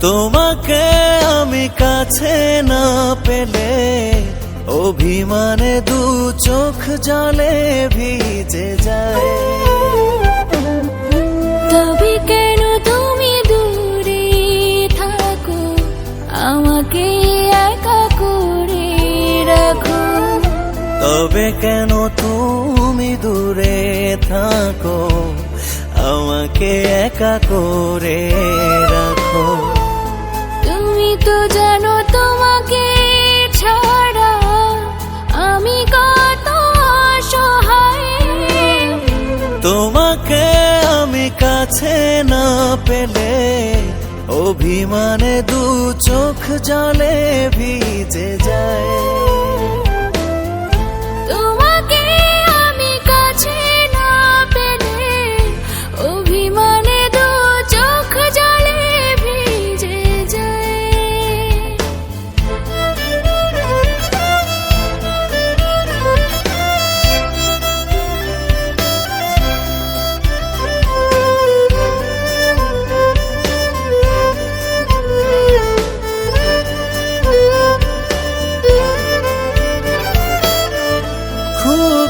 তোমাকে আমি কাছে না পেলে অভিমানে দু চোখ জলে ভিজে যায়। তবে কেন তুমি দূরে থাকো, আমাকে একা করে রাখো। তবে কেন তুমি দূরে থাকো, আমাকে একা করে রাখো। তুমি তো জানো তোমাকে ছাড়া আমি কত অসহায়। তোমাকে আমি কাছে না পেলে অভিমানে দু চোখ জলে ভিজে যায়। তোমাকে আমি কাছে না পেলে অভিমানে দু চোখ জলে ভিজে যায়।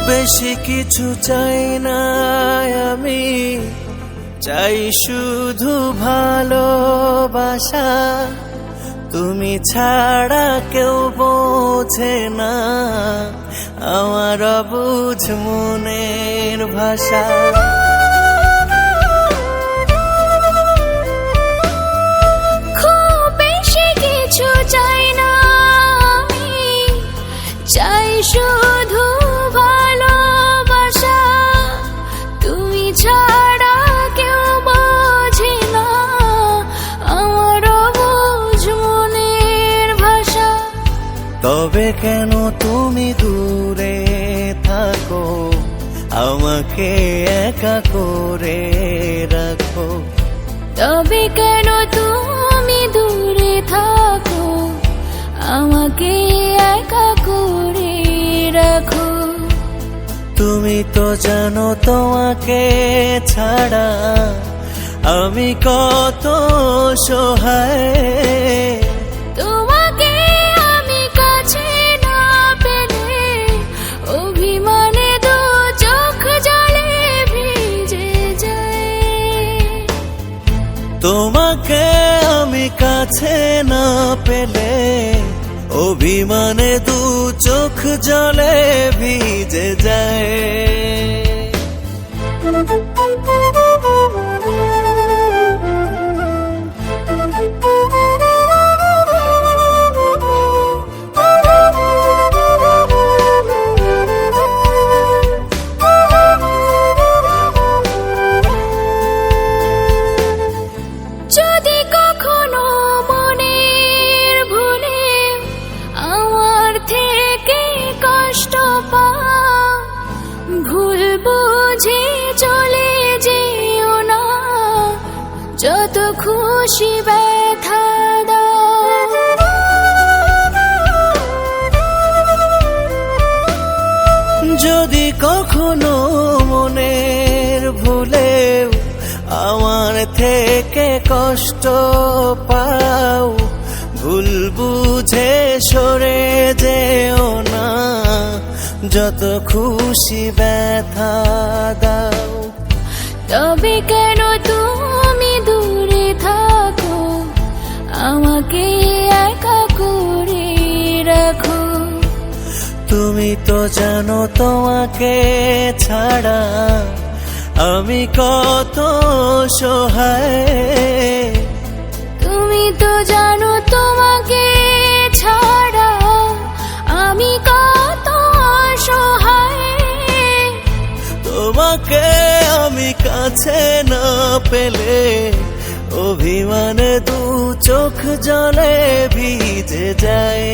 বেশি কিছু চাই না আমি, চাই শুধু ভালোবাসা। তুমি ছাড়া কেউ বোঝে না আমার অবুঝ মনের ভাষা। খুব বেশি কিছু চাই না আমি, চাই শুধু ভালোবাসা। তুমি ছাড়া কেউ বোঝে না আমার অবুঝ মনের ভাষা। তবে কেন তুমি দূরে থাকো, আমাকে একা করে রাখো। তবে কেন তুমি দূরে থাকো, আমাকে একা করে রাখো। তুমি তো জানো তোমাকে ছাড়া আমি কত সহায়। তোমাকে আমি কাছে না পেলে অভিমানে দু চোখ জলে ভিজে যায়। তোমাকে আমি কাছে না পেলে অভিমানে দু চোখ জলে ভিজে যায়। যদি কখনো মনের ভুলে আমার থেকে কষ্ট পাও, ভুল বুঝে চলে যেও না, যত খুশি ব্যথা দাও। যদি কখনো মনের ভুলে আমার থেকে কষ্ট পাও, ভুল বুঝে সরে যেও না, যত খুশি ব্যথা দাও। তবে কেন তুমি দূরে থাকো, আমাকে একা করে রাখো। তুমি তো জানো তোমাকে ছাড়া আমি কত সহায়। তুমি তো জানো তোমাকে ছাড়া আমি কত অসহায়। তোমাকে আমি কাছে না পেলে অভিমানে দু চোখ জলে ভিজে যায়।